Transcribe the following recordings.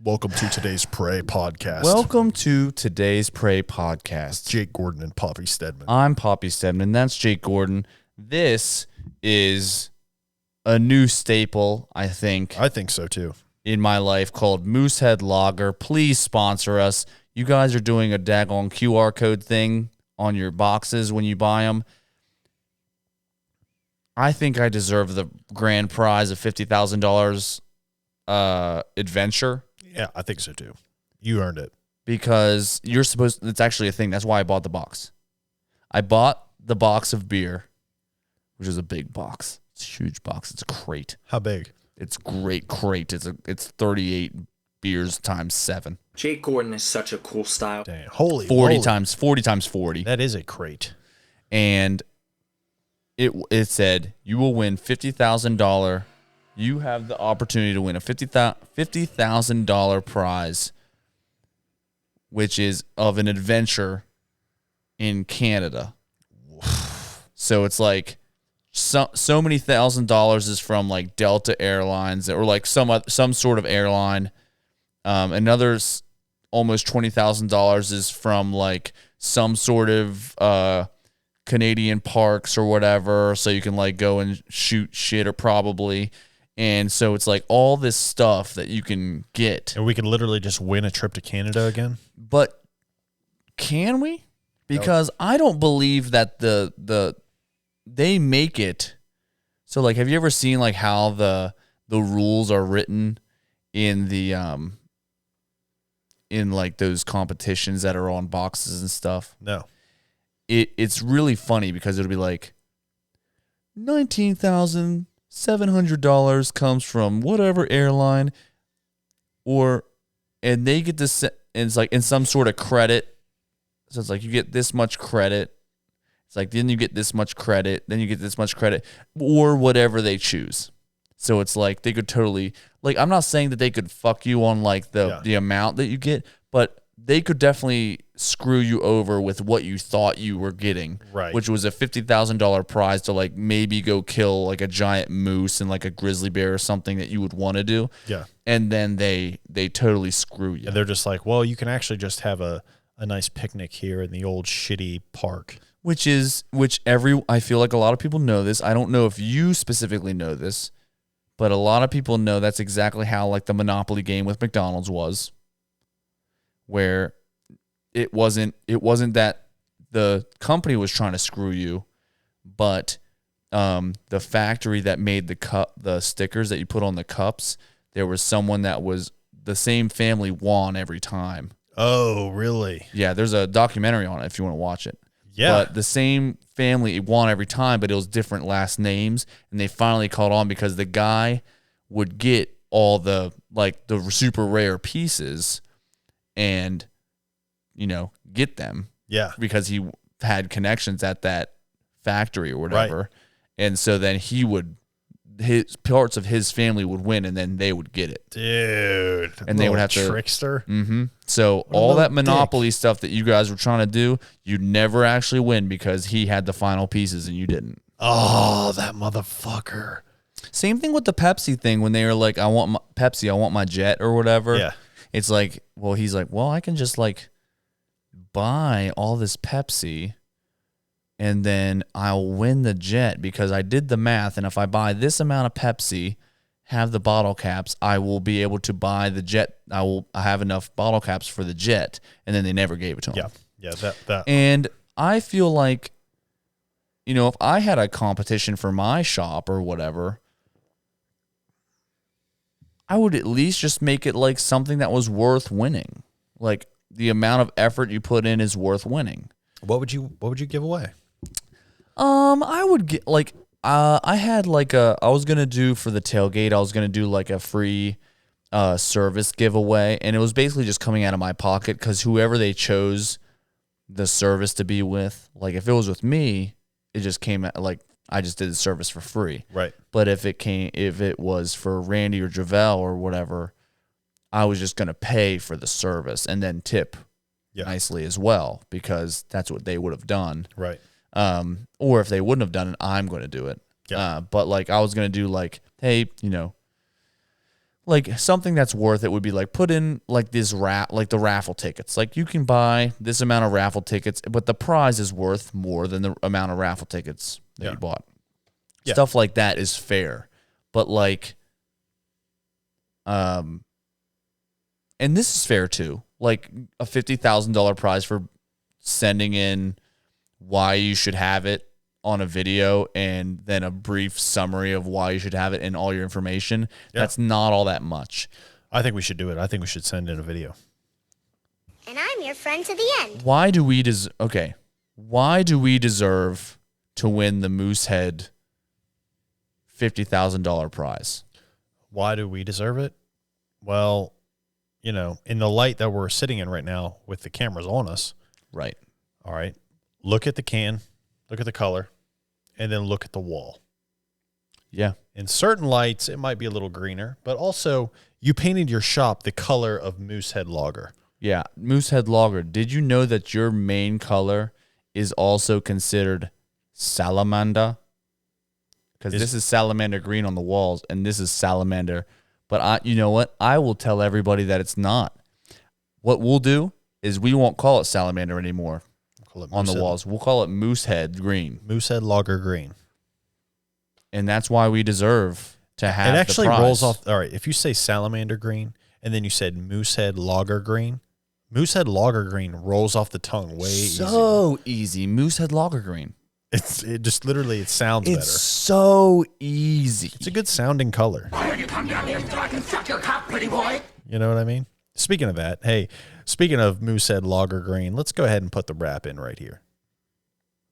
Welcome to today's Prey podcast. Welcome to today's Prey podcast. Jake Gordon and Poppy Stedman. I'm Poppy Stedman. That's Jake Gordon. This is a new staple, I think So too. in my life called Moosehead Lager. Please sponsor us. You guys are doing a daggone QR code thing on your boxes when you buy them. I think I deserve the grand prize of $50,000 adventure. Yeah, I think so too. You earned it. Because it's actually a thing. That's why I bought the box. I bought the box of beer, which is a big box. It's a huge box. It's a crate. How big? It's a great crate. It's 38 beers times 7. Jake Gordon is such a cool style. Dang. Holy 40 moly. times 40. That is a crate. And it said you will win $50,000. You have the opportunity to win a $50,000 prize, which is of an adventure in Canada. So it's like so many $1,000 is from like Delta Airlines or like some sort of airline. Another's almost $20,000 is from like some sort of Canadian parks or whatever, so you can like go and shoot shit or probably. And so it's like all this stuff that you can get. And we can literally just win a trip to Canada again? But can we? Because I don't believe that they make it. So like, have you ever seen like how the rules are written in the in like those competitions that are on boxes and stuff? No. It's really funny because it'll be like $19,700 comes from whatever airline, and they get this, and it's like in some sort of credit. So it's like you get this much credit. It's like then you get this much credit, then you get this much credit, or whatever they choose. So it's like they could totally, like, I'm not saying that they could fuck you on like the amount that you get, but they could definitely screw you over with what you thought you were getting, right? Which was a $50,000 prize to like maybe go kill like a giant moose and like a grizzly bear or something that you would want to do. Yeah. And then they totally screw you. And they're just like, well, you can actually just have a nice picnic here in the old shitty park. I feel like a lot of people know this. I don't know if you specifically know this, but a lot of people know that's exactly how like the Monopoly game with McDonald's was. Where it wasn't that the company was trying to screw you, but the factory that made the stickers that you put on the cups, there was someone that was the same family won every time. Oh, really? Yeah, there's a documentary on it if you want to watch it. Yeah. But the same family won every time, but it was different last names, and they finally caught on because the guy would get all the super rare pieces and, get them. Yeah. Because he had connections at that factory or whatever. Right. And so then his parts of his family would win and then they would get it. Dude. And they would have to. Trickster. Mm-hmm. So all that Monopoly stuff that you guys were trying to do, you'd never actually win because he had the final pieces and you didn't. Oh, that motherfucker. Same thing with the Pepsi thing when they were like, I want my jet or whatever. Yeah. It's like, well, he's like, well, I can just like buy all this Pepsi and then I'll win the jet because I did the math. And if I buy this amount of Pepsi, have the bottle caps, I will be able to buy the jet. I have enough bottle caps for the jet. And then they never gave it to him. Yeah. Yeah. That. And I feel like, if I had a competition for my shop or whatever, I would at least just make it like something that was worth winning. Like the amount of effort you put in is worth winning. What would you give away? I would get like I had like I was gonna do for the tailgate. I was gonna do like a free service giveaway, and it was basically just coming out of my pocket because whoever they chose the service to be with, like if it was with me, it just came out like I just did the service for free. Right. But if it was for Randy or Javel or whatever, I was just gonna pay for the service and then tip nicely as well because that's what they would have done. Right. Or if they wouldn't have done it, I'm going to do it. Yeah. But like I was going to do like, hey, like something that's worth it would be like put in like this like the raffle tickets. Like you can buy this amount of raffle tickets, but the prize is worth more than the amount of raffle tickets that you bought. Yeah. Stuff like that is fair. But like, and this is fair too. Like a $50,000 prize for sending in why you should have it on a video and then a brief summary of why you should have it and all your information. Yeah. That's not all that much. I think we should do it. I think we should send in a video. And I'm your friend to the end. Why do we Why do we deserve to win the Moosehead $50,000 prize? Why do we deserve it? Well, you know, in the light that we're sitting in right now with the cameras on us, Right. all right, look at the can, look at the color, and then look at the wall. Yeah. In certain lights, it might be a little greener, but also you painted your shop the color of Moosehead Lager. Yeah. Moosehead Lager. Did you know that your main color is also considered salamander? Because this is salamander green on the walls, and this is salamander. But you know what? I will tell everybody that it's not. What we'll do is we won't call it salamander anymore Call it on the walls. We'll call it Moosehead green. Moosehead Lager Green. And that's why we deserve to have It actually the prize. rolls off. All right, if you say salamander green and then you said Moosehead Lager Green, Moosehead Lager Green rolls off the tongue way easier. So easy. Moosehead Lager green. It just literally it sounds It's better. so easy. It's a good sounding color. Why don't you come down here so I can suck your cock, pretty boy? You know what I mean? Speaking of that, hey, speaking of Moosehead Lager Green, let's go ahead and put the wrap in right here.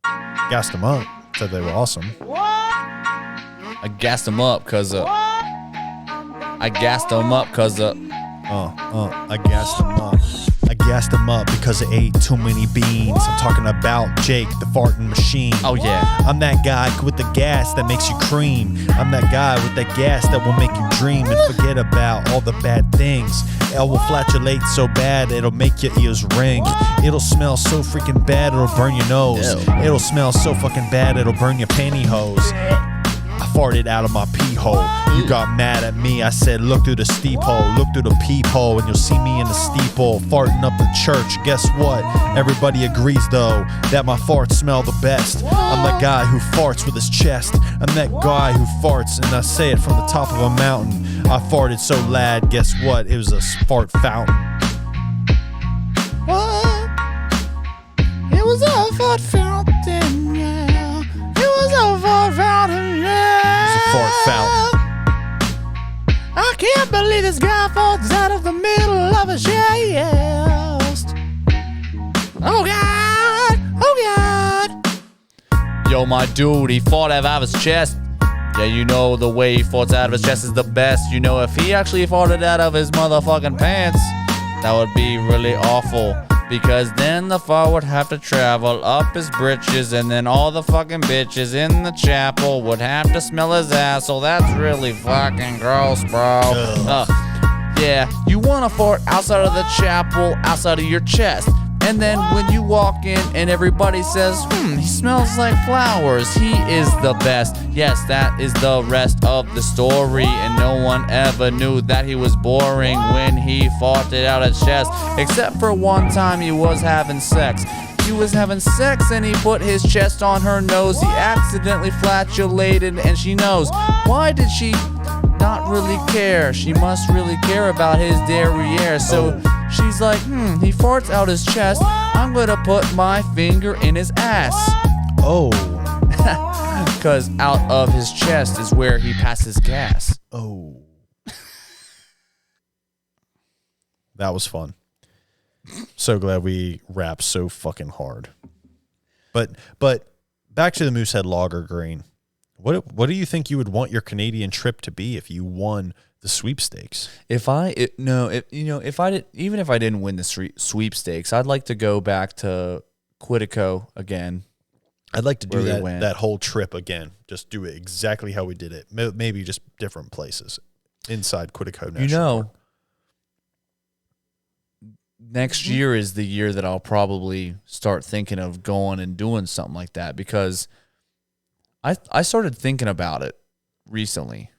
Gassed them up. Said they were awesome. I gassed them up because I gassed them up because I gassed them up. I gassed them up because I ate too many beans. I'm talking about Jake, the farting machine. oh yeah. I'm that guy with the gas that makes you cream. I'm that guy with that gas that will make you dream and forget about all the bad things. It will flatulate so bad it'll make your ears ring. It'll smell so freaking bad it'll burn your nose. Ew. It'll smell so fucking bad it'll burn your pantyhose. I farted out of my pee hole. You got mad at me. I said, look through the steep hole. Look through the peephole, and you'll see me in the steeple farting up the church. Guess what? Everybody agrees, though, that my farts smell the best. I'm that guy who farts with his chest. I'm that guy who farts, and I say it from the top of a mountain. I farted so loud, guess what? It was a fart fountain. What? It was a fart fountain, yeah. It was a fart fountain, yeah. It was a fart fountain. I can't believe this guy falls out of the middle of a chest. Oh God! Oh God! Yo, my dude, he fought out of his chest. Yeah, you know the way he farts out of his chest is the best. You know, if he actually farted out of his motherfucking pants, that would be really awful. Because then the fart would have to travel up his britches, and then all the fucking bitches in the chapel would have to smell his asshole. That's really fucking gross, bro. Yeah, you want to fart outside of the chapel, outside of your chest. And then when you walk in and everybody says, he smells like flowers, he is the best. Yes, that is the rest of the story. And no one ever knew that he was boring when he farted out his chest. Except for one time he was having sex. He was having sex and he put his chest on her nose. He accidentally flatulated and she knows. Why did she not really care? She must really care about his derriere. So she's like, he farts out his chest. I'm gonna put my finger in his ass. Oh. Because out of his chest is where he passes gas. Oh. That was fun. So glad we rapped so fucking hard. But back to the Moosehead Lager Green. What do you think you would want your Canadian trip to be if you won the sweepstakes? If I didn't win the sweepstakes, I'd like to go back to Quetico again. I'd like to do Where we went. that whole trip again. Just do it exactly how we did it. Maybe just different places inside Quetico National Park. Next year is the year that I'll probably start thinking of going and doing something like that, because I started thinking about it recently.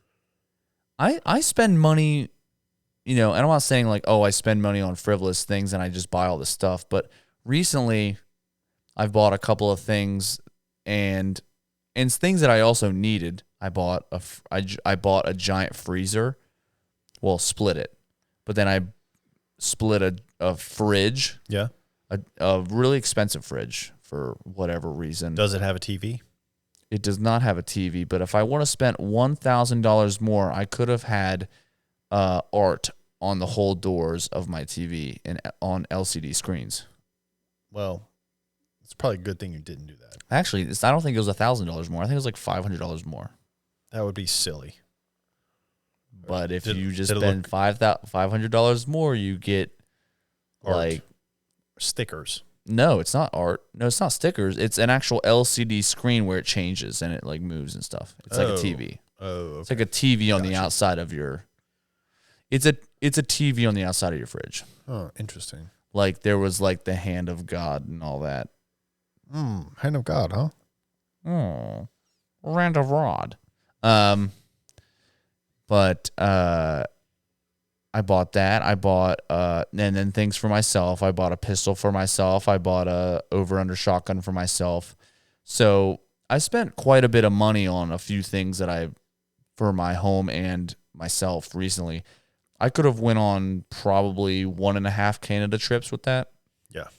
I spend money and I'm not saying like, oh, I spend money on frivolous things and I just buy all this stuff, but recently I've bought a couple of things and things that I also needed. I bought a giant freezer. Well, split it. But then I split a fridge. Yeah. A really expensive fridge for whatever reason. Does it have a TV? It does not have a TV, but if I would have spent $1,000 more, I could have had art on the whole doors of my TV and on LCD screens. Well, it's probably a good thing you didn't do that. Actually, I don't think it was $1,000 more. I think it was like $500 more. That would be silly. But if Did- you just did it spend $500 more, you get Art. like Stickers. no, it's not art. No, it's not stickers. It's an actual LCD screen where it changes and it like moves and stuff. It's like a TV. Oh, okay. It's like a TV on the Gotcha. outside of your. It's a TV on the outside of your fridge. Oh, interesting. Like there was like the hand of God and all that. Hand of God, huh? Oh, Rand of Rod. But I bought that. I bought and then things for myself. I bought a pistol for myself. I bought a over-under shotgun for myself. So I spent quite a bit of money on a few things that for my home and myself recently. I could have went on probably 1.5 Canada trips with that. Yeah.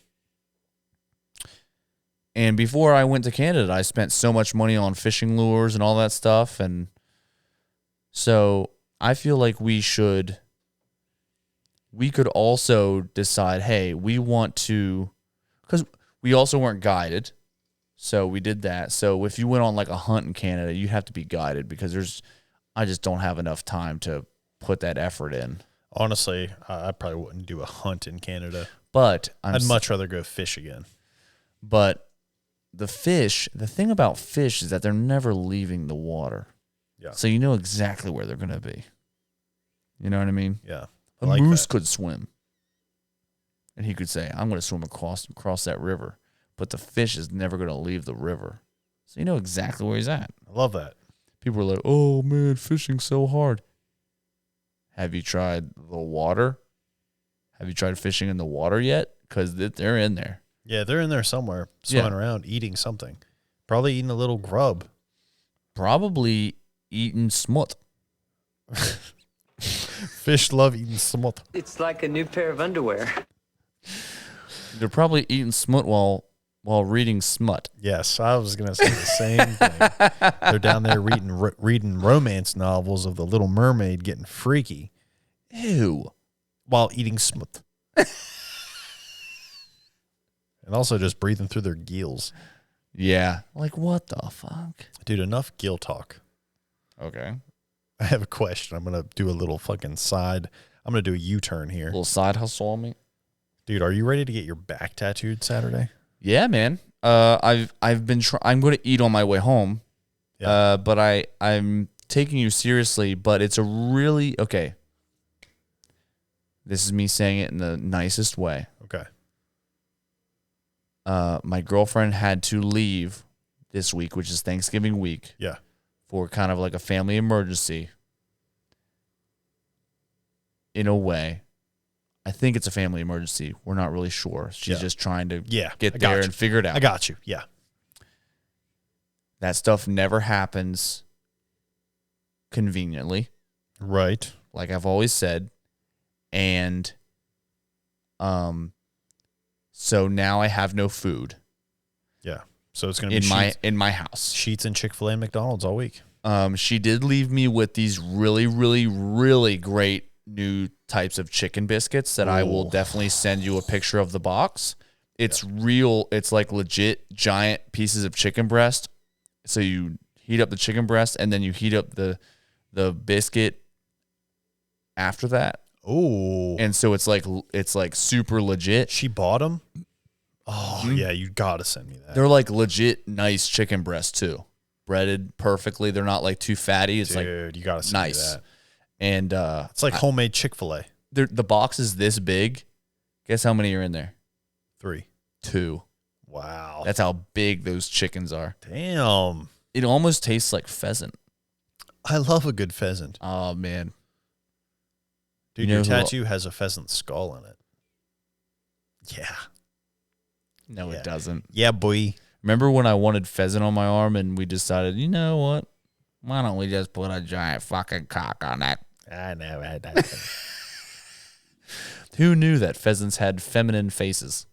And before I went to Canada, I spent so much money on fishing lures and all that stuff. And so I feel like we could also decide, hey, we want to, because we also weren't guided. So we did that. So if you went on like a hunt in Canada, you have to be guided because I just don't have enough time to put that effort in. Honestly, I probably wouldn't do a hunt in Canada. But I'd much rather go fish again. But the thing about fish is that they're never leaving the water. Yeah. So you know exactly where they're going to be. You know what I mean? Yeah. A moose could swim. And he could say, I'm going to swim across that river. But the fish is never going to leave the river. So you know exactly where he's at. I love that. People are like, oh, man, fishing's so hard. Have you tried the water? Have you tried fishing in the water yet? Because they're in there. Yeah, they're in there somewhere, swimming around, eating something. Probably eating a little grub. Probably eating smut. Fish love eating smut. It's like a new pair of underwear. They're probably eating smut while reading smut. Yes, I was going to say the same thing. They're down there reading romance novels of the Little Mermaid getting freaky Ew. while eating smut. And also just breathing through their gills. Yeah. Like, what the fuck? Dude, enough gill talk. Okay. I have a question. I'm going to do a little fucking side. I'm going to do a U-turn here. Little side hustle on me. Dude, are you ready to get your back tattooed Saturday? Yeah, man. I've been I'm going to eat on my way home. Yeah. But I'm taking you seriously, but it's a really okay. This is me saying it in the nicest way. Okay. My girlfriend had to leave this week, which is Thanksgiving week. Yeah. For kind of like a family emergency. In a way. I think it's a family emergency. We're not really sure. She's just trying to get there and figure it out. I got you. Yeah. That stuff never happens conveniently. Right. Like I've always said. And so now I have no food. Yeah. So it's going to be in my house. Sheets and Chick-fil-A and McDonald's all week. She did leave me with these really, really, really great new types of chicken biscuits that I will definitely send you a picture of the box. It's real. It's like legit giant pieces of chicken breast. So you heat up the chicken breast and then you heat up the biscuit after that. Oh. And so it's like super legit. She bought them? Oh, yeah, you got to send me that. They're like legit nice chicken breasts too. Breaded perfectly. They're not like too fatty. It's Dude, you got to send nice. me that. And it's like homemade Chick-fil-A. The box is this big. Guess how many are in there? 3. 2. Wow. That's how big those chickens are. Damn. It almost tastes like pheasant. I love a good pheasant. Oh man. Dude, You your know who- tattoo has a pheasant skull in it. Yeah. No, Yeah. it doesn't. Yeah, boy. Remember when I wanted pheasant on my arm and we decided, you know what? Why don't we just put a giant fucking cock on that? I know. Who knew that pheasants had feminine faces?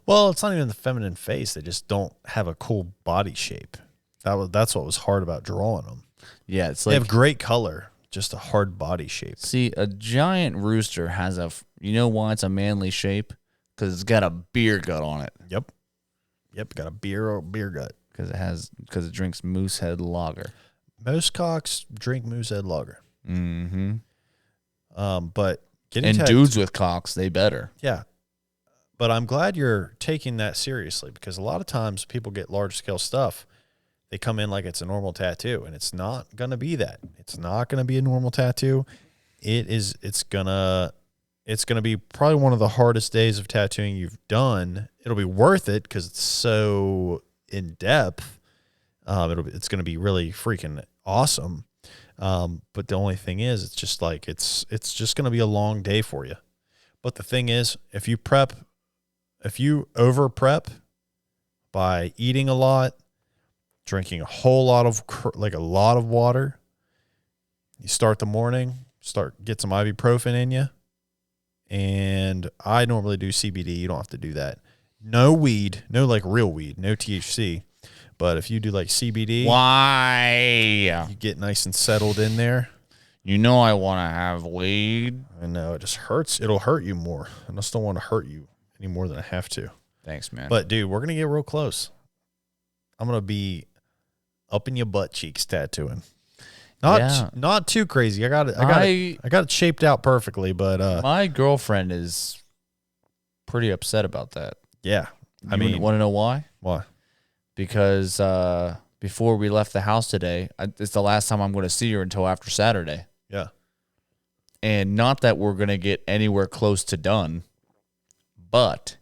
Well, it's not even the feminine face. They just don't have a cool body shape. That's what was hard about drawing them. Yeah, it's They like, have great color, just a hard body shape. see, a giant rooster has you know why it's a manly shape? Because it's got a beer gut on it. Yep. Got a beer gut. Because it drinks Moosehead Lager. Most cocks drink Moosehead Lager. Mm-hmm. But getting And tattooed, dudes with cocks, they better. yeah. But I'm glad you're taking that seriously, because a lot of times people get large scale stuff. They come in like it's a normal tattoo, and it's not going to be that. It's not going to be a normal tattoo. It's going to be probably one of the hardest days of tattooing you've done. It'll be worth it because it's so in depth. It's going to be really freaking awesome. But the only thing is, it's just like, it's just going to be a long day for you. But the thing is, if you over prep by eating a lot, drinking a whole lot of a lot of water, you start the morning, get some ibuprofen in you. And I normally do CBD. You don't have to do that. No weed, no like real weed, no THC. But if you do like CBD, Why? you get nice and settled in there. You know I want to have weed. I know it just hurts. It'll hurt you more. I just don't want to hurt you any more than I have to. Thanks, man. But dude, we're gonna get real close. I'm gonna be up in your butt cheeks tattooing. Not too crazy. I got it shaped out perfectly, but my girlfriend is pretty upset about that. yeah. I mean, want to know why? why? Because before we left the house today, it's the last time I'm going to see her until after Saturday. Yeah. And not that we're going to get anywhere close to done, but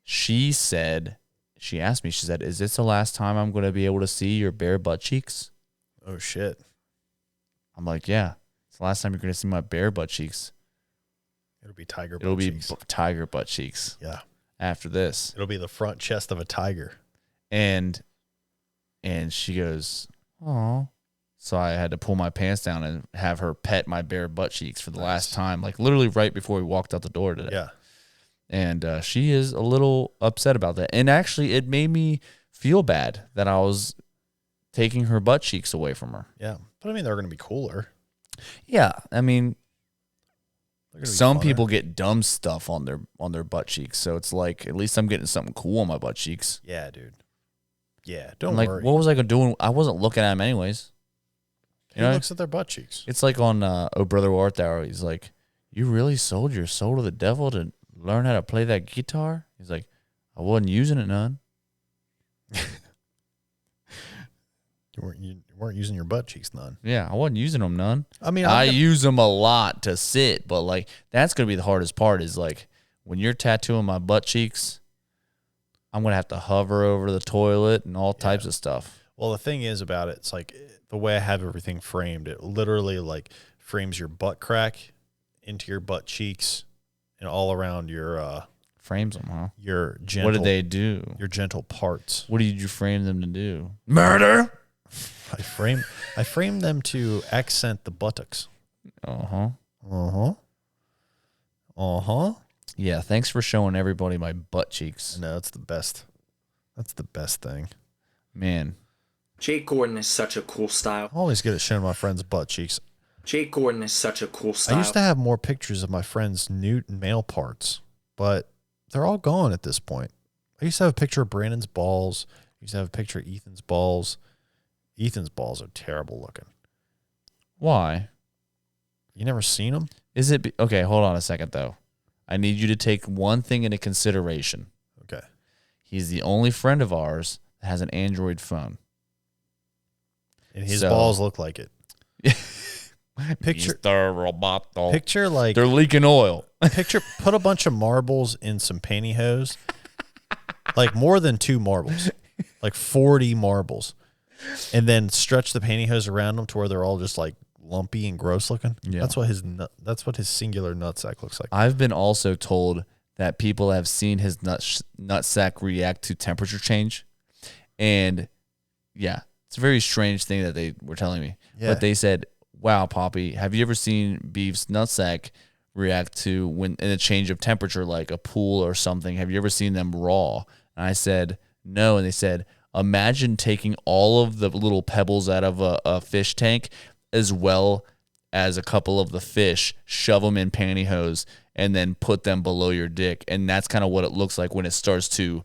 she asked me, she said, is this the last time I'm going to be able to see your bare butt cheeks? Oh shit. I'm like, yeah, it's the last time you're going to see my bare butt cheeks. It'll be tiger butt It'll be cheeks. tiger butt cheeks Yeah. after this. It'll be the front chest of a tiger. And she goes, oh. So I had to pull my pants down and have her pet my bare butt cheeks for the last time, like literally right before we walked out the door today. Yeah. And she is a little upset about that. And actually, it made me feel bad that I was taking her butt cheeks away from her. Yeah. But I mean, they're going to be cooler. Yeah, I mean, They're gonna be some funner. people get dumb stuff on their butt cheeks, so it's like at least I'm getting something cool on my butt cheeks. Yeah, dude. Yeah. Don't Like, worry. what was I gonna do? I wasn't looking at them anyways. Who looks at their butt cheeks? It's like on Oh Brother Art Thou. He's like, you really sold your soul to the devil to learn how to play that guitar? He's like, I wasn't using it none. You weren't using your butt cheeks none. Yeah, I wasn't using them none. I mean, I use them a lot to sit, but like that's gonna be the hardest part. Is like when you're tattooing my butt cheeks, I'm gonna have to hover over the toilet and all types of stuff. Well, the thing is about it, it's like the way I have everything framed, it literally like frames your butt crack into your butt cheeks and all around your Frames them, huh? your gentle. What did they do? Your gentle parts. What did you frame them to do? Murder. I frame them to accent the buttocks. Uh huh. Yeah. Thanks for showing everybody my butt cheeks, No, it's the best. That's the best thing. man. Jake Gordon is such a cool style. I'm always good at showing my friends' butt cheeks. Jake Gordon is such a cool style. I used to have more pictures of my friends' nude male parts, but they're all gone at this point. I used to have a picture of Brandon's balls. I used to have a picture of Ethan's balls. Ethan's balls are terrible looking. Why? You never seen them? Is it okay? Hold on a second though. I need you to take one thing into consideration. Okay. He's the only friend of ours that has an Android phone. And his So- balls look like it. Picture- Mr. Roboto. Picture like They're leaking oil. put a bunch of marbles in some pantyhose. Like more than 2 marbles. Like 40 marbles. And then stretch the pantyhose around them to where they're all just like lumpy and gross looking. Yeah. That's what his singular nutsack looks like. I've been also told that people have seen his nutsack react to temperature change. And yeah, it's a very strange thing that they were telling me. Yeah. But they said, wow, Poppy, have you ever seen beef's nutsack react to when in a change of temperature, like a pool or something? Have you ever seen them raw? And I said, no. And they said, imagine taking all of the little pebbles out of a fish tank as well as a couple of the fish, shove them in pantyhose, and then put them below your dick. And that's kind of what it looks like when it starts to,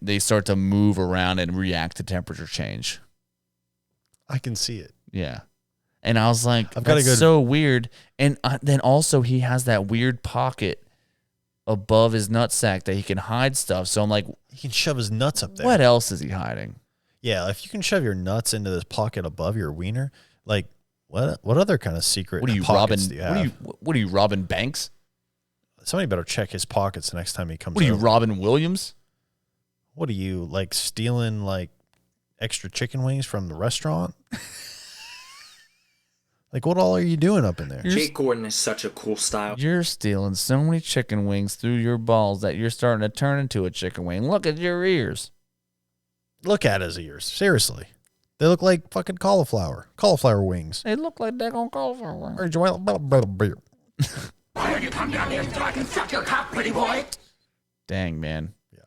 they start to move around and react to temperature change. I can see it. Yeah. And I was like, I've got that's a good- so weird. And then also he has that weird pocket above his nutsack that he can hide stuff. So I'm like, He can shove his nuts up there. what else is he hiding? Yeah, if you can shove your nuts into this pocket above your wiener, like what other kind of secret What are you, pockets Robin? do you have? What are you, Robin Banks? Somebody better check his pockets the next time he comes What are you, over. Robin Williams? What are you, like stealing like extra chicken wings from the restaurant? Like what all are you doing up in there? Jake Gordon is such a cool style. You're stealing so many chicken wings through your balls that you're starting to turn into a chicken wing. Look at your ears. Look at his ears. Seriously. They look like fucking cauliflower. Cauliflower wings. They look like daggone cauliflower. Why don't you come down here so I can suck your cock, pretty boy? Dang, man. Yeah,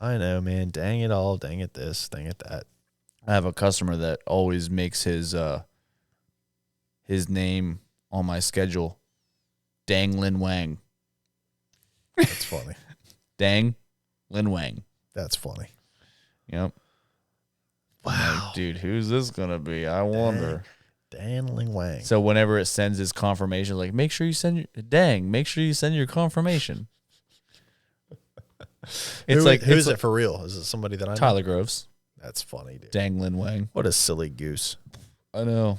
I know, man. Dang it all. Dang it this. Dang it that. I have a customer that always makes his name on my schedule Dang Lin Wang. That's funny. Dang Lin Wang. That's funny. Yep. Wow. Like, dude, who's this gonna be? I wonder. Dan Ling Wang. So whenever it sends his confirmation, like make sure you send your confirmation. It's who is it for real? Is it somebody that I know? Tyler Groves. That's funny, dude. Dang Lin Wang. What a silly goose. I know.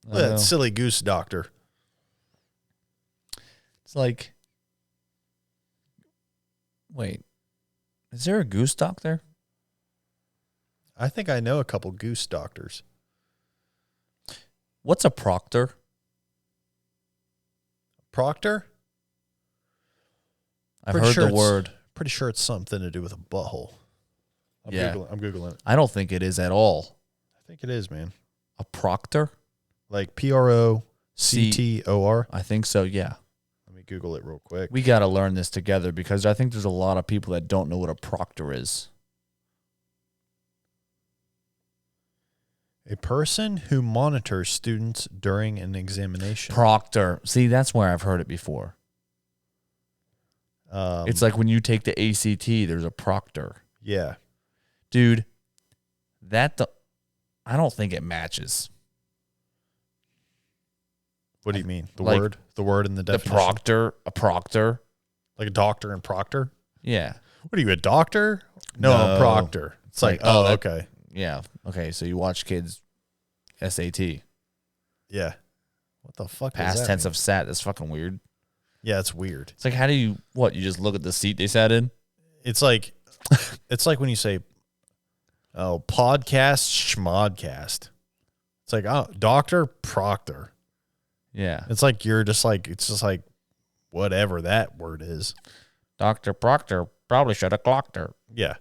Look at that silly goose doctor. It's like, wait, is there a goose doc there? I think I know a couple goose doctors. What's a proctor? Proctor? I've Pretty heard sure the it's- word. Pretty sure it's something to do with a butthole. Yeah. I'm Googling it. I don't think it is at all. I think it is, man. A proctor? Like PROCTOR. I think so, yeah. Let me Google it real quick. We got to learn this together because I think there's a lot of people that don't know what a proctor is. A person who monitors students during an examination. Proctor. See, that's where I've heard it before. It's like when you take the ACT, there's a proctor. Yeah. Dude, I don't think it matches. What do you mean? The Like, word? The word in the The definition? a proctor. Like a doctor and proctor? Yeah. What are you, a doctor? No, a proctor. It's like, that- okay. Yeah. Okay, so you watch kids SAT. Yeah. What the fuck does Past that tense mean? of sat. That's fucking weird. Yeah, it's weird. It's like, how do you, what? You just look at the seat they sat in? It's like when you say, oh, podcast, schmodcast. It's like, oh, doctor, proctor. Yeah. It's like it's just like whatever that word is. Dr. Proctor probably should have clocked her. Yeah.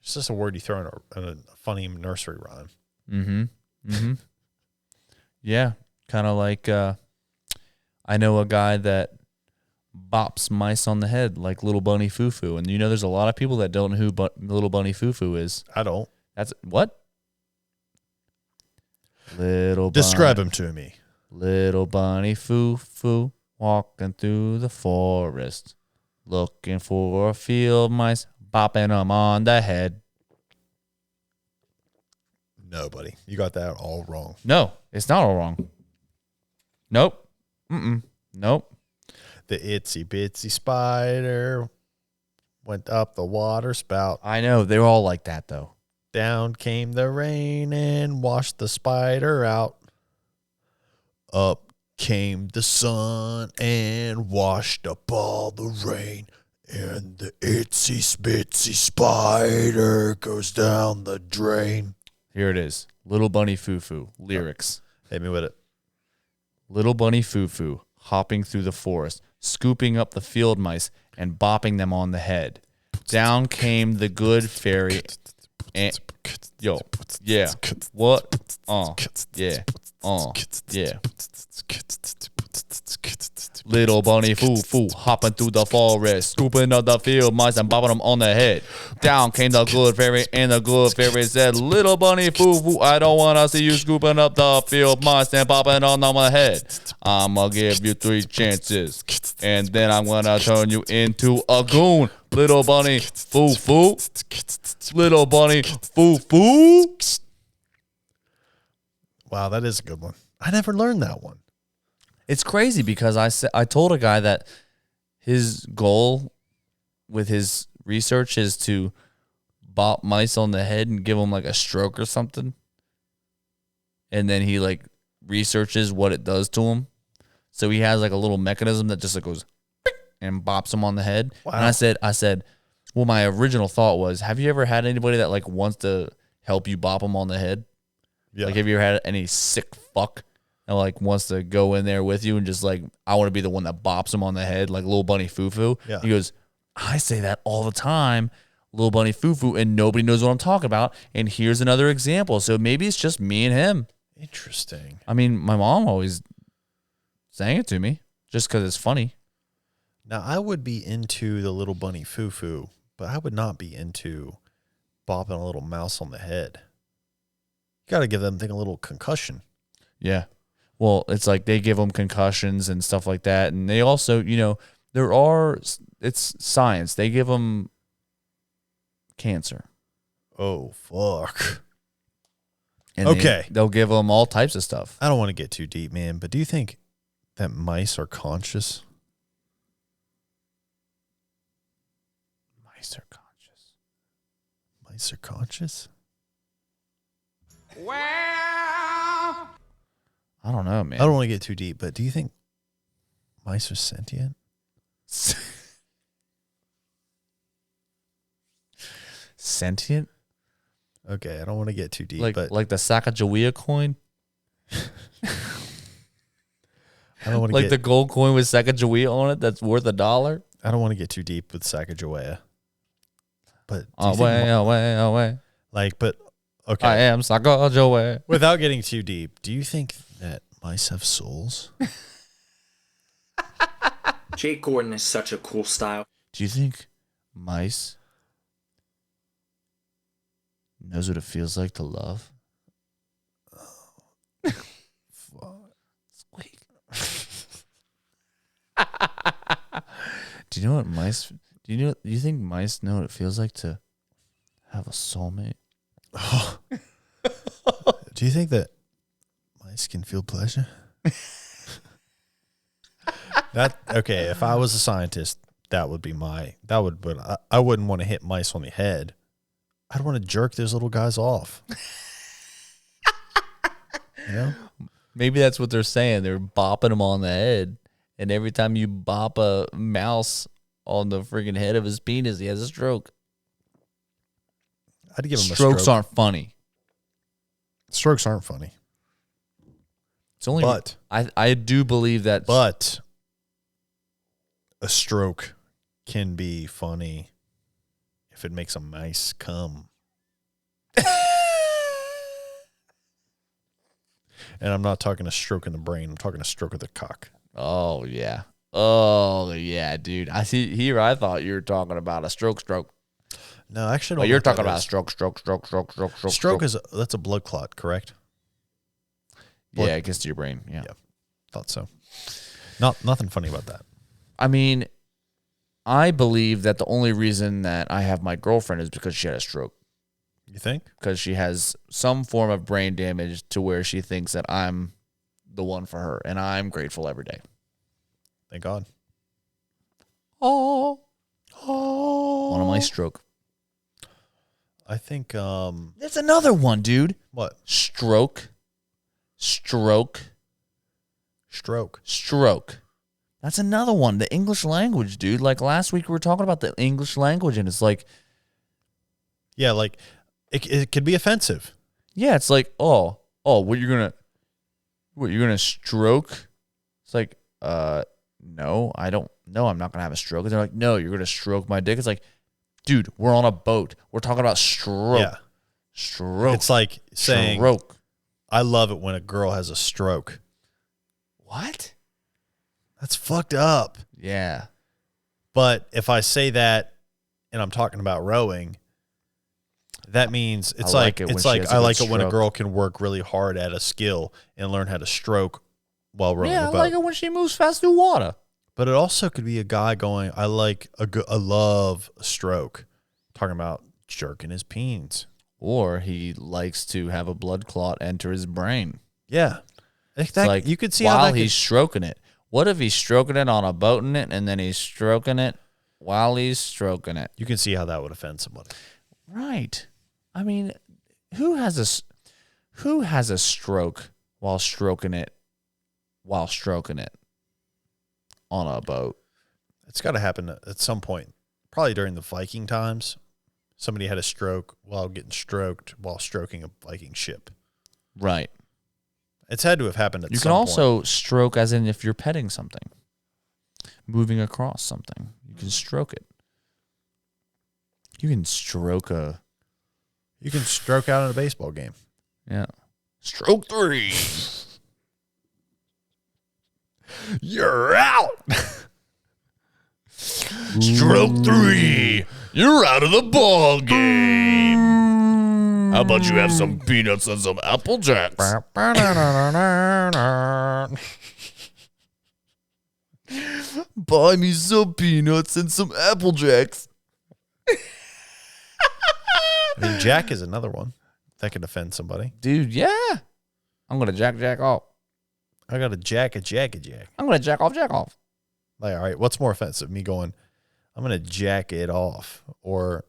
It's just a word you throw in a funny nursery rhyme. Mm-hmm. Mm-hmm. Yeah. Kind of like, I know a guy that bops mice on the head like Little Bunny Foo-Foo. And you know there's a lot of people that don't know who Little Bunny Foo-Foo is. I don't. That's, what? Describe him to me. Little bunny foo-foo walking through the forest, looking for a field mice, bopping them on the head. No, buddy. You got that all wrong. No, it's not all wrong. Nope. Mm-mm. Nope. The itsy bitsy spider went up the water spout. I know. They're all like that, though. Down came the rain and washed the spider out. Up came the sun and washed up all the rain. And the itsy bitsy spider goes down the drain. Here it is. Little bunny foo-foo lyrics. Hit me with it. Little bunny Foo-Foo hopping through the forest, scooping up the field mice and bopping them on the head. Down came the good fairy and yo, yeah, what? Yeah, yeah. Little bunny Foo-Foo hopping through the forest, scooping up the field mice and bopping them on the head. Down came the good fairy, and the good fairy said, Little bunny Foo-Foo, I don't want to see you scooping up the field mice and bopping on my head. I'm going to give you 3 chances, and then I'm going to turn you into a goon. Little bunny Foo-Foo. Little bunny Foo-Foo. Wow, that is a good one. I never learned that one. It's crazy because I told a guy that his goal with his research is to bop mice on the head and give them like a stroke or something. And then he like researches what it does to them. So he has like a little mechanism that just like goes and bops them on the head. Wow. And I said, well, my original thought was, have you ever had anybody that like wants to help you bop them on the head? Yeah. Like, have you ever had any sick fuck that like wants to go in there with you and just like, I want to be the one that bops him on the head, like Little Bunny Foo-Foo? Yeah. He goes, I say that all the time, Little Bunny Foo-Foo, and nobody knows what I'm talking about. And here's another example. So maybe it's just me and him. Interesting. I mean, my mom always sang it to me just because it's funny. Now, I would be into the Little Bunny Foo-Foo, but I would not be into bopping a little mouse on the head. You got to give them thing a little concussion. Yeah. Well, it's like they give them concussions and stuff like that. And they also, you know, it's science. They give them cancer. Oh, fuck. And okay. They'll give them all types of stuff. I don't want to get too deep, man, but do you think that mice are conscious? Mice are conscious. Mice are conscious? Well, I don't know, man. I don't want to get too deep, but do you think mice are sentient? Sentient? Okay, I don't want to get too deep, like the Sacagawea coin? I don't want to like the gold coin with Sacagawea on it that's worth $1? I don't want to get too deep with Sacagawea. But away. Like, but okay. I am Sacagawea. Without getting too deep, do you think that mice have souls? Jake Gordon is such a cool style. Do you think mice knows what it feels like to love? Squeak. Do you know what mice? Do you think mice know what it feels like to have a soulmate? Do you think that mice can feel pleasure? Okay, if I was a scientist, that would be but I wouldn't want to hit mice on the head. I'd want to jerk those little guys off. You know? Maybe that's what they're saying. They're bopping them on the head. And every time you bop a mouse on the freaking head of his penis, he has a stroke. I'd give him a stroke. Strokes aren't funny. Strokes aren't funny. It's only, but I do believe that. But a stroke can be funny if it makes a mice come. And I'm not talking a stroke in the brain. I'm talking a stroke of the cock. Oh, yeah. Oh, yeah, dude. I see here. I thought you were talking about a stroke. No, actually, no. You're talking about stroke. Stroke that's a blood clot, correct? Yeah, it gets to your brain. Yeah, thought so. Nothing funny about that. I mean, I believe that the only reason that I have my girlfriend is because she had a stroke. You think? Because she has some form of brain damage to where she thinks that I'm the one for her, and I'm grateful every day. Thank God. Oh. One on my stroke. I think there's another one, dude. What? Stroke. That's another one. The English language, dude. Like last week we were talking about the English language, and it's like, yeah, like it could be offensive. Yeah, it's like, what you're gonna What, you're gonna stroke? It's like, no, I don't. No, I'm not gonna have a stroke. And they're like, no, you're gonna stroke my dick. It's like, dude, we're on a boat. We're talking about stroke. Yeah. Stroke. It's like saying, stroke. I love it when a girl has a stroke. What? That's fucked up. Yeah. But if I say that and I'm talking about rowing, that means it's I like, like it when it's she like has a I good like it when a stroke. girl can work really hard at a skill and learn how to stroke while rowing Yeah, a I boat. like it when she moves fast through water. But it also could be a guy going, I love a stroke. Talking about jerking his peens. Or he likes to have a blood clot enter his brain. Yeah. It's like, you could see while how that he's stroking it. What if he's stroking it on a boat in it, and then he's stroking it while he's stroking it? you can see how that would offend somebody. Right. I mean, who has a stroke while stroking it on a boat? It's got to happen at some point. Probably during the Viking times. Somebody had a stroke while getting stroked while stroking a Viking ship. Right. It's had to have happened at You some can point. also stroke as in if you're petting something, moving across something. You can stroke it. You can stroke You can stroke out in a baseball game. yeah. Stroke 3. You're out. Stroke 3. You're out of the ball game. How about you have some peanuts and some Apple Jacks? Buy me some peanuts and some Apple Jacks. I mean, Jack is another one that could offend somebody. Dude, yeah. I'm going to jack off. I got a jack. I'm going to jack off. Like, all right, what's more offensive? Me going, I'm going to jack it off, or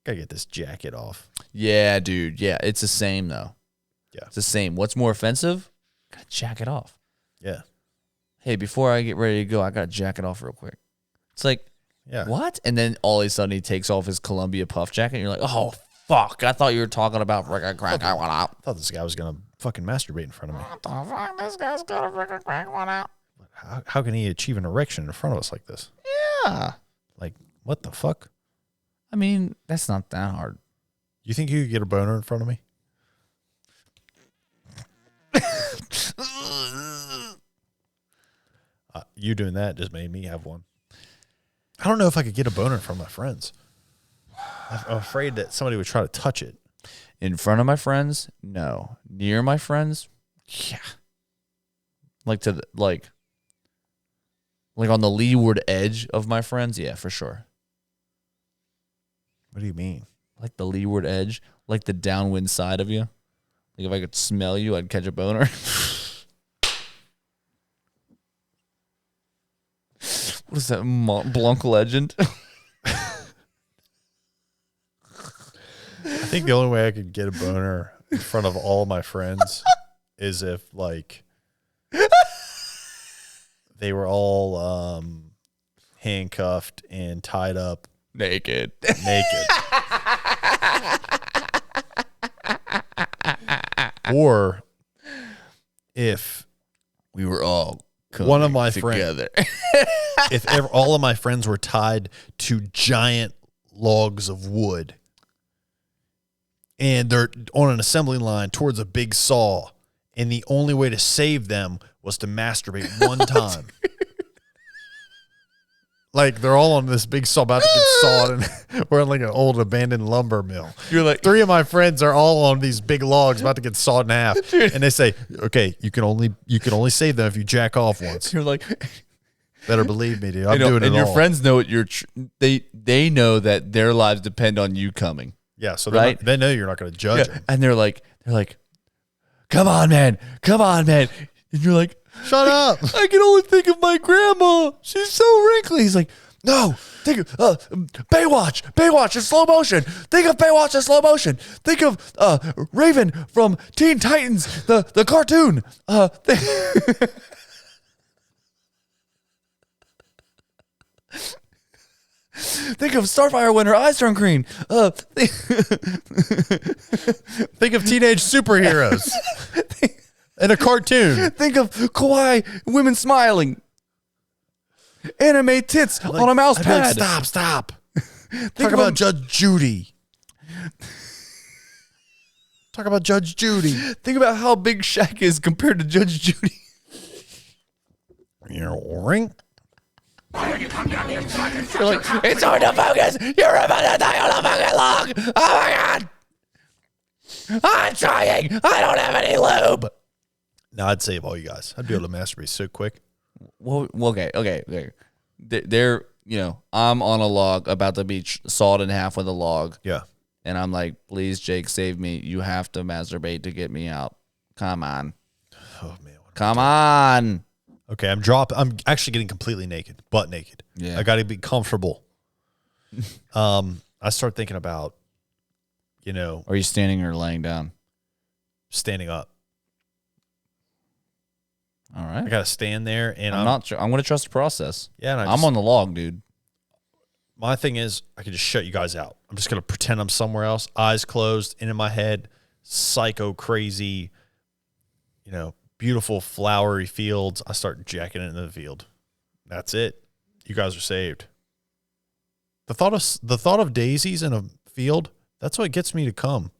gotta get this jacket off. Yeah, dude. Yeah, it's the same, though. Yeah. It's the same. What's more offensive? Gotta jack it off. Yeah. Hey, before I get ready to go, I gotta jack it off real quick. It's like, Yeah. what? And then all of a sudden he takes off his Columbia puff jacket, and you're like, oh, fuck. I thought you were talking about frickin' crack. I went out. I thought this guy was going to fucking masturbate in front of me. What the fuck? This guy's got a frickin' crack one out. How can he achieve an erection in front of us like this? Yeah. Like, what the fuck? I mean, that's not that hard. You think you could get a boner in front of me? You doing that just made me have one. I don't know if I could get a boner in front of my friends. I'm afraid that somebody would try to touch it. In front of my friends? No. Near my friends? Yeah. Like on the leeward edge of my friends? Yeah, for sure. What do you mean? Like the leeward edge, like the downwind side of you. Like if I could smell you, I'd catch a boner. What is that, Mont Blanc legend? I think the only way I could get a boner in front of all my friends is if, like, they were all handcuffed and tied up Naked. naked. Or if We were all one of my together. all of my friends were tied to giant logs of wood and they're on an assembly line towards a big saw, and the only way to save them was to masturbate one time. Like, they're all on this big saw about to get sawed, and we're in like an old abandoned lumber mill. You're like, 3 of my friends are all on these big logs about to get sawed in half. And they say, okay, you can only save them if you jack off once. you're like, Better believe me, dude. I'm you know, doing it and your all. friends know what you're. They know that their lives depend on you coming. Yeah, so Right? they know you're not going to judge them. And they're like, come on, man. And you're like, Shut up. I can only think of my grandma. She's so wrinkly. He's like, no, think of Baywatch in slow motion. Think of Baywatch in slow motion. Think of Raven from Teen Titans, the cartoon. Think of Starfire when her eyes turn green. Think of teenage superheroes. In a cartoon. Think of kawaii women smiling. Anime tits on a mouse I'd be like, pad. stop. Talk of about him- Judge Judy. Talk about Judge Judy. Think about how big Shaq is compared to Judge Judy. Ring. Why don't you come down here so I can suck You're your like, cock, it's pretty hard boy? to focus. You're about to die on a fucking log. Oh my god. I'm trying. I don't have any lube. No, I'd save all you guys. I'd be able to masturbate so quick. Well, okay. They're, I'm on a log about to be sawed in half with a log. Yeah. And I'm like, please, Jake, save me. You have to masturbate to get me out. Come on. Oh man. Come on. Okay, I'm actually getting completely naked, butt naked. Yeah. I got to be comfortable. I start thinking about, Are you standing or laying down? standing up. All I right. got to stand there, and I'm going to trust the process. Yeah, and I'm on the log, dude. My thing is, I can just shut you guys out. I'm just gonna pretend I'm somewhere else, eyes closed, in my head, psycho crazy, beautiful flowery fields. I start jacking it into the field. That's it. You guys are saved. The thought of daisies in a field, that's what gets me to come.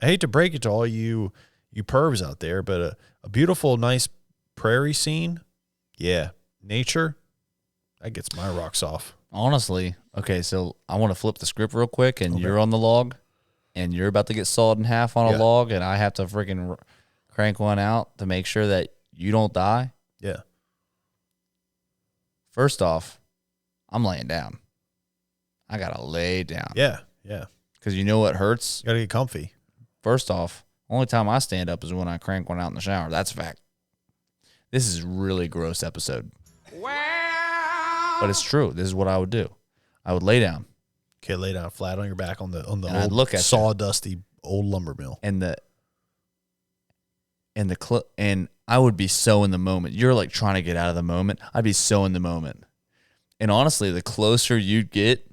I hate to break it to all you pervs out there, but a beautiful, nice prairie scene, yeah, nature, that gets my rocks off. Honestly, okay, so I want to flip the script real quick, and you're on the log, and you're about to get sawed in half on a log, and I have to freaking crank one out to make sure that you don't die. Yeah. First off, I'm laying down. I got to lay down. Yeah. Yeah. Because you know what hurts? You got to get comfy. First off, only time I stand up is when I crank one out in the shower. That's a fact. This is a really gross episode. But it's true. This is what I would do. I would lay down. Okay, lay down flat on your back on the And old I'd look at you. sawdusty old lumber mill. And I would be so in the moment. You're like trying to get out of the moment. I'd be so in the moment. And honestly, the closer you get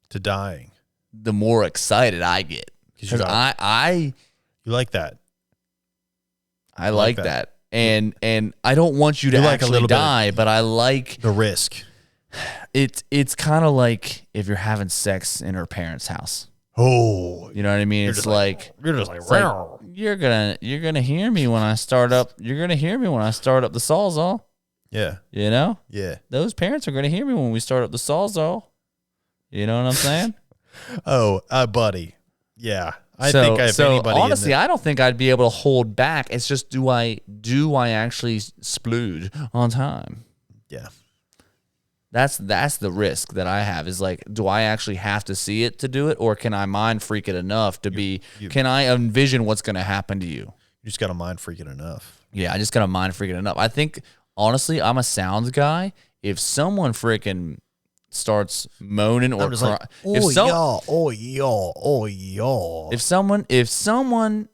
To dying. the more excited I get. Because you Because I You like that. like that. that. And I don't want you to You like a actually little bit of- die, but I like The risk. it's kind of like if you're having sex in her parents' house. Oh. You know what I mean? It's just like You're just like, it's like, you're gonna hear me when I start up. You're gonna hear me when I start up the Sawzall. yeah. You know, Yeah. those parents are gonna hear me when we start up the Sawzall. You know what I'm saying? Oh, buddy. Yeah. I think if anybody in honestly, I don't think I'd be able to hold back. It's just do I actually splooge on time? yeah. That's the risk that I have is like, do I actually have to see it to do it, or can I mind freak it enough to can I envision what's going to happen to you? You just got to mind freaking enough. Yeah, I just got to mind freak it enough. I think, honestly, I'm a sounds guy. If someone freaking starts moaning or I'm just crying, like, if someone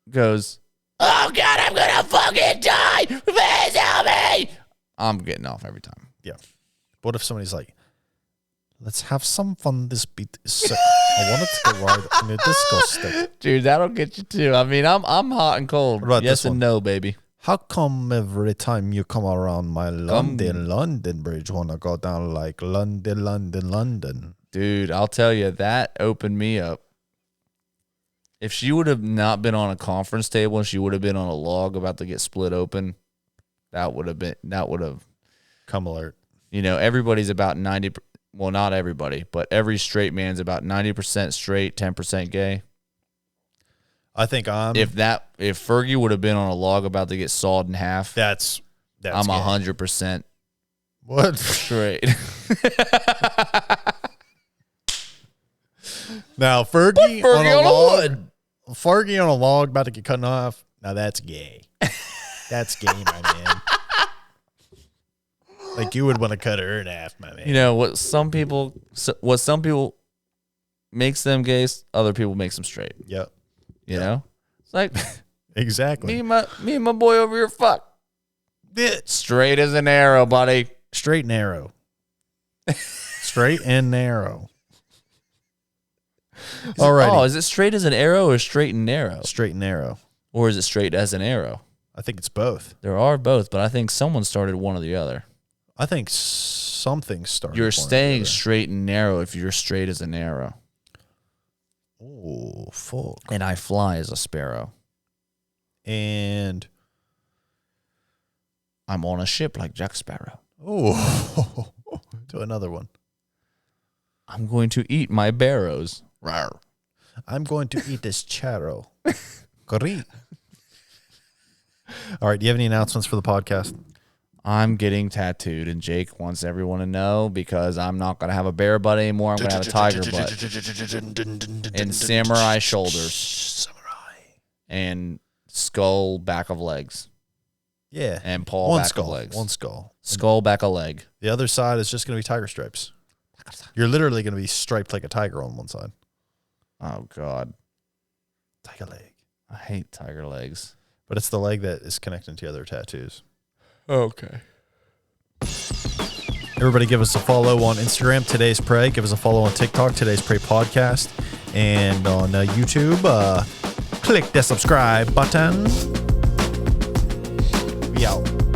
goes, oh God, I'm going to fucking die, please help me, I'm getting off every time. Yeah. What if somebody's like, let's have some fun. This beat is sick. I wanted to go ride in a disco stick. Dude, that'll get you too. I mean, I'm hot and cold. What about Yes this and one? no, baby. How come every time you come around my London Bridge, wanna go down like London? Dude, I'll tell you, that opened me up. If she would have not been on a conference table and she would have been on a log about to get split open, that would have, Come alert. everybody's about 90, well, not everybody, but every straight man's about 90% straight, 10% gay. I think I'm. If Fergie would have been on a log about to get sawed in half, that's I'm gay. 100% What? straight. Now Fergie, Fergie on a on a log. wood. Fergie on a log about to get cut off. Now that's gay. That's gay, my man. Like you would want to cut her in half, my man. What some people makes them gay, other people makes them straight. Yep. You know, it's like Exactly. me and my boy over here. Fuck, straight as an arrow, buddy. Straight and narrow. Straight and narrow. All right. Oh, is it straight as an arrow or straight and narrow? Straight and narrow. Or is it straight as an arrow? I think it's both. There are both, but I think someone started one or the other. I think something started. You're one or the staying other. straight and narrow if you're straight as an arrow. Oh, fuck. And I fly as a sparrow. And I'm on a ship like Jack Sparrow. oh, to another one. I'm going to eat my barrows. Rawr. I'm going to eat this charro. Great. All right. Do you have any announcements for the podcast? I'm getting tattooed, and Jake wants everyone to know because I'm not going to have a bear butt anymore. I'm going to have a tiger butt and samurai shoulders and skull back of legs Yeah. and paw One back skull. of legs. One skull. Skull back of leg. The other side is just going to be tiger stripes. You're literally going to be striped like a tiger on one side. Oh, God. Tiger leg. I hate tiger legs. But it's the leg that is connecting to other tattoos. Okay. Everybody give us a follow on Instagram, Today's Prey. Give us a follow on TikTok, Today's Prey Podcast. And on YouTube, click the subscribe button. We out.